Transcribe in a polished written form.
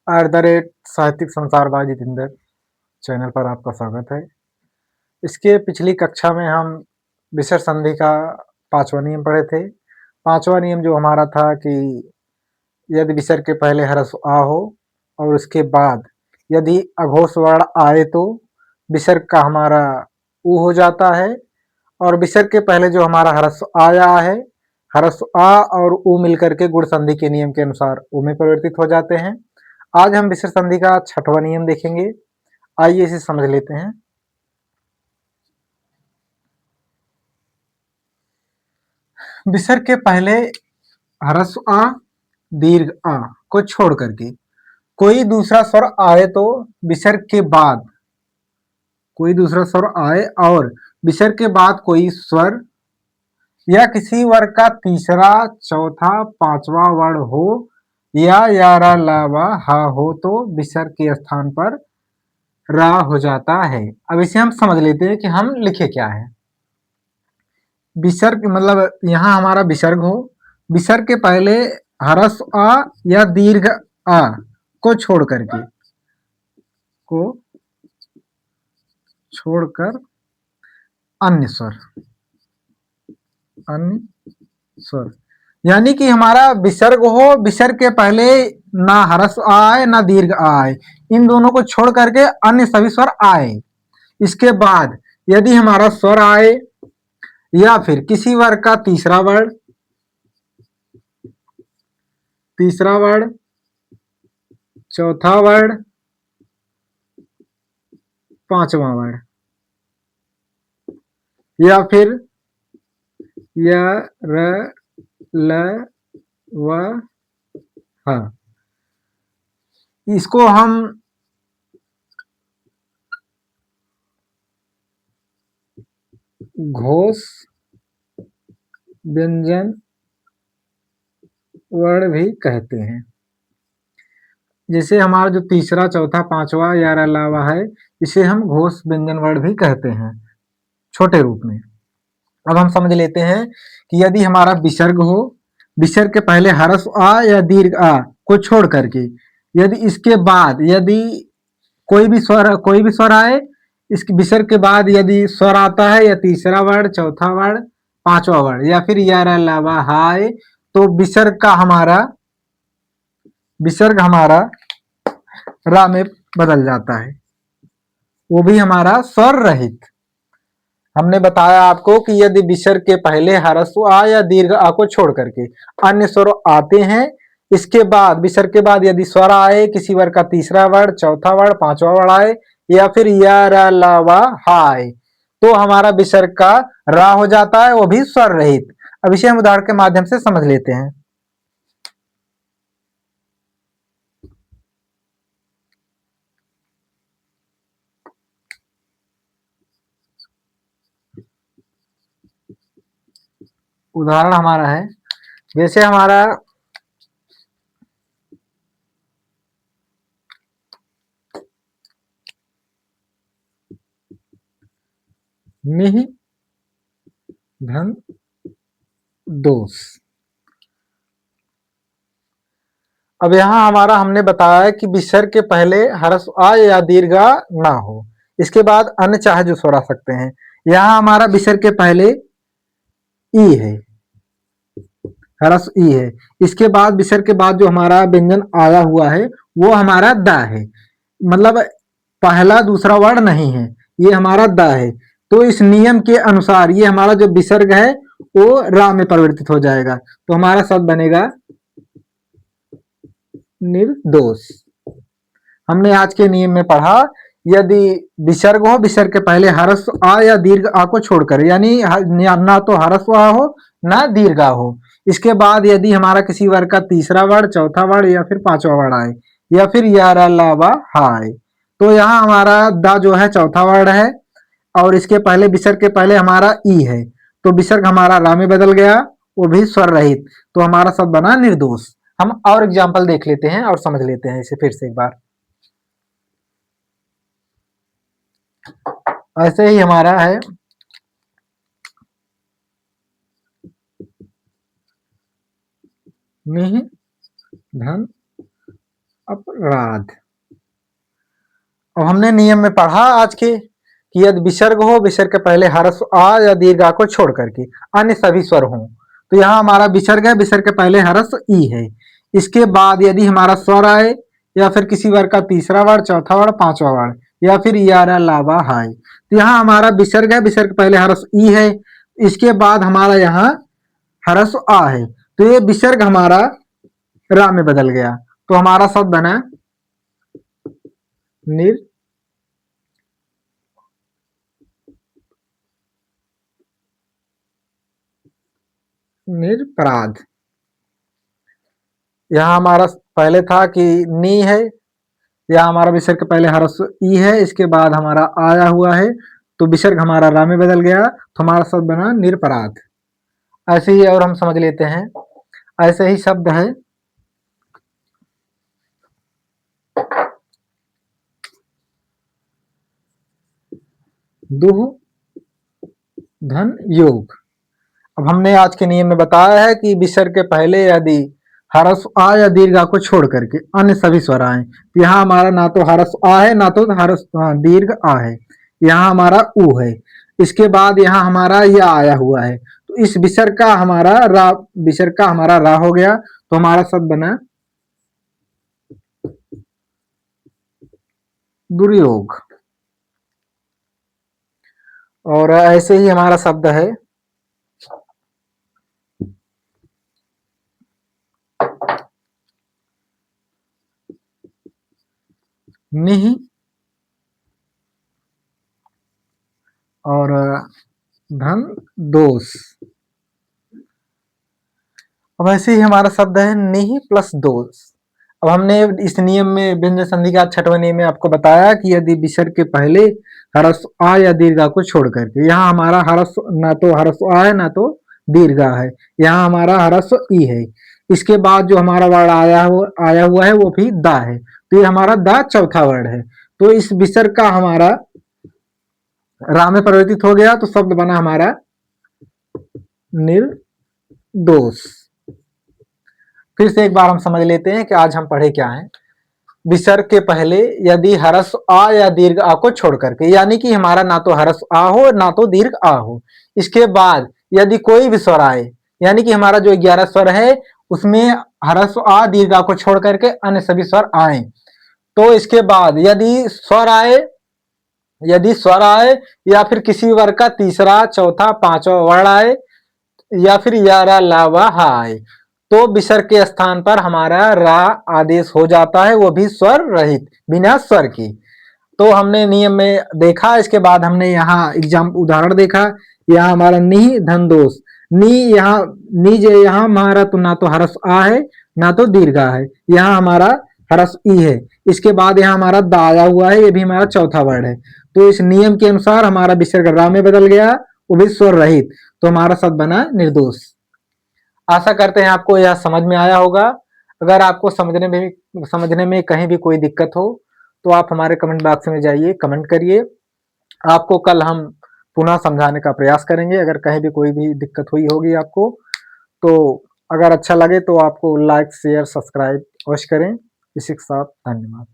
साहित्यिक संसार bye Jitendra channel पर आपका स्वागत है। इसके पिछली कक्षा में हम विसर्ग संधि का 5वां नियम पढ़े थे। 5वां नियम जो हमारा था कि यदि विसर्ग के पहले ह्रस्व आ हो और उसके बाद यदि अघोष वर्ण आए तो विसर्ग का हमारा उ हो जाता है, और विसर्ग के पहले जो हमारा ह्रस्व आया है, ह्रस्व आ और उ मिलकर के गुण संधि के नियम के अनुसार उ में परिवर्तित हो जाते हैं। आज हम विसर्ग संधि का 6वां नियम देखेंगे। आइए इसे समझ लेते हैं। विसर्ग के पहले ह्रस्व आ, दीर्घ आ को छोड़ करके कोई दूसरा स्वर आए तो विसर्ग के बाद कोई दूसरा स्वर आए और विसर्ग के बाद कोई स्वर या किसी वर्ग का तीसरा, चौथा, पांचवा वर्ण हो या रा ला वा हा हो तो विसर्ग के स्थान पर रा हो जाता है। अब इसे हम समझ लेते हैं कि हम लिखे क्या है। विसर्ग मतलब यहाँ हमारा विसर्ग हो, विसर्ग के पहले ह्रस्व आ या दीर्घ आ को छोड़कर अन्य स्वर यानी कि हमारा विसर्ग हो, विसर्ग के पहले ना ह्रस्व आ आए ना दीर्घ आ आए, इन दोनों को छोड़ करके अन्य सभी स्वर आए। इसके बाद यदि हमारा स्वर आए या फिर किसी वर्ग का तीसरा वर्ण, चौथा वर्ण, पांचवा वर्ण, या फिर य र ल व ह, इसको हम घोष व्यंजन वर्ण भी कहते हैं। जैसे हमारा जो तीसरा, चौथा, पांचवा या रा ला वा है, इसे हम घोष व्यंजन वर्ण भी कहते हैं छोटे रूप में। अब हम समझ लेते हैं कि यदि हमारा विसर्ग हो, विसर्ग के पहले ह्रस्व आ या दीर्घ आ को छोड़ करके यदि इसके बाद यदि कोई भी स्वर आए, इस विसर्ग के बाद यदि स्वर आता है या तीसरा वर्ण, चौथा वर्ण, पांचवा वर्ण या फिर या रा ला वा हा आए तो विसर्ग हमारा रा में बदल जाता है, वो भी हमारा स्वर रहित। हमने बताया आपको कि यदि विसर्ग के पहले ह्रस्व आ या दीर्घ आ को छोड़ करके अन्य स्वर आते हैं, इसके बाद विसर्ग के बाद यदि स्वर आए, किसी वर्ग का तीसरा वर्ण, चौथा वर्ण, पांचवा वर्ण आए या फिर या रा ला वा हा आए तो हमारा विसर्ग का रा हो जाता है, वो भी स्वर रहित। अब इसे हम उदाहरण के माध्यम से समझ लेते हैं। उदाहरण हमारा है, जैसे हमारा निह धन दोष। अब यहाँ हमारा हमने बताया कि विसर्ग के पहले ह्रस्व आ या दीर्घ आ ना हो, इसके बाद अन्य चाहे जो स्वर आ सकते हैं। यहाँ हमारा विसर्ग के पहले ई है, ह्रस्व ई है, इसके बाद विसर्ग के बाद जो हमारा व्यंजन आया हुआ है वो हमारा द है, मतलब पहला दूसरा वर्ण नहीं है, ये हमारा द है। तो इस नियम के अनुसार ये हमारा जो विसर्ग है वो रा में परिवर्तित हो जाएगा, तो हमारा शब्द बनेगा निर्दोष। हमने आज के नियम में पढ़ा, यदि विसर्ग हो, विसर्ग के पहले ह्रस्व आ या दीर्घ आ को छोड़कर, यानी ना तो ह्रस्व आ हो ना दीर्घ आ हो, इसके बाद यदि हमारा किसी वर्ग का तीसरा वर्ण, चौथा वर्ण या फिर पांचवा वर्ण आए या फिर या रा ला वा हा आए, तो यहाँ हमारा द जो है चौथा वर्ण है और इसके पहले विसर्ग के पहले हमारा ई है, तो विसर्ग हमारा रा में बदल गया, वो भी स्वर रहित, तो हमारा शब्द बना निर्दोष। हम और एग्जाम्पल देख लेते हैं और समझ लेते हैं इसे फिर से एक बार। ऐसे ही हमारा है निह धन अपराध। अब हमने नियम में पढ़ा आज के कि यदि विसर्ग हो, विसर्ग के पहले ह्रस्व आ या दीर्घ आ को छोड़ करके अन्य सभी स्वर हों, तो यहाँ हमारा विसर्ग है, विसर्ग के पहले ह्रस्व ई है। इसके बाद यदि हमारा स्वर आए या फिर किसी वर्ग का तीसरा वर्ड, चौथा वर्ड, पांचवा वर्ड या फिर यारा लावा हाय, तो यहाँ हमारा विसर्ग है, विसर्ग के पहले ह्रस्व ई है। इसके बाद हमारा यहाँ ह्रस्व आ है, तो ये विसर्ग हमारा रा में बदल गया, तो हमारा शब्द बना निरपराध। यहाँ हमारा पहले था कि नी है, यहाँ हमारा विसर्ग के पहले ह्रस्व ई है, इसके बाद हमारा आया हुआ है, तो विसर्ग हमारा रा में बदल गया, तो हमारा शब्द बना निरपराध। ऐसे ही और हम समझ लेते हैं, ऐसे ही शब्द है दुह धन योग। अब हमने आज के नियम में बताया है कि विसर्ग के पहले यदि ह्रस्व आ या दीर्घ आ को छोड़ करके अन्य सभी स्वर आए, यहाँ हमारा ना तो ह्रस्व आ है ना तो ह्रस्व दीर्घ आ है, यहाँ हमारा ऊ है। इसके बाद यहाँ हमारा या आया हुआ है, तो इस विसर्ग का हमारा रा, विसर्ग का हमारा रा हो गया, तो हमारा शब्द बना दुर्योग। और ऐसे ही हमारा शब्द है निहि और धन दोष। अब ऐसे ही हमारा शब्द है निहि प्लस दोष। अब हमने इस नियम में व्यंजन संधि का छठवां नियम में आपको बताया कि यदि विसर्ग के पहले ह्रस्व आ या दीर्घ आ को छोड़ करके, यहाँ हमारा ह्रस्व ना तो ह्रस्व आ है ना तो दीर्घ आ है, यहाँ हमारा ह्रस्व ई है। इसके बाद जो हमारा वर्ड आया हुआ है वो भी दा है, तो ये हमारा दा चौथा वर्ड है, तो इस विसर्ग का हमारा रा में परिवर्तित हो गया, तो शब्द बना हमारा निर्दोष। फिर से एक बार हम समझ लेते हैं कि आज हम पढ़े क्या हैं। विसर्ग के पहले यदि ह्रस्व आ या दीर्घ आ को छोड़ करके, यानी कि हमारा ना तो ह्रस्व आ हो ना तो दीर्घ आ हो, इसके बाद यदि कोई भी स्वर आए, यानी कि हमारा जो 11 स्वर है उसमें ह्रस्व आ दीर्घ आ को छोड़ करके अन्य सभी स्वर आए, तो इसके बाद यदि स्वर आए या फिर किसी वर्ग का तीसरा, चौथा, पांचवा वर्ण आए या फिर यारा लावा हाय, तो विसर्ग के स्थान पर हमारा रा आदेश हो जाता है, वो भी स्वर रहित, बिना स्वर की। तो हमने नियम में देखा, इसके बाद हमने यहाँ एग्जाम उदाहरण देखा। यहाँ हमारा नि धन दोष, यहाँ हमारा तो ना तो ह्रस्व आ है ना तो दीर्घ आ है, यहाँ हमारा ह्रस्व ई है। इसके बाद यहाँ हमारा दा आया हुआ है, ये भी हमारा चौथा वर्ड है, तो इस नियम के अनुसार हमारा विसर्ग रा में बदल गया, वो भी स्वर रहित, तो हमारा शब्द बना निर्दोष। आशा करते हैं आपको यह समझ में आया होगा। अगर आपको समझने में कहीं भी कोई दिक्कत हो तो आप हमारे कमेंट बॉक्स में जाइए, कमेंट करिए। आपको कल हम पुनः समझाने का प्रयास करेंगे। अगर कहीं भी कोई भी दिक्कत हुई होगी आपको, तो अगर अच्छा लगे तो आपको लाइक, शेयर, सब्सक्राइब अवश्य करें। इसी के साथ धन्यवाद।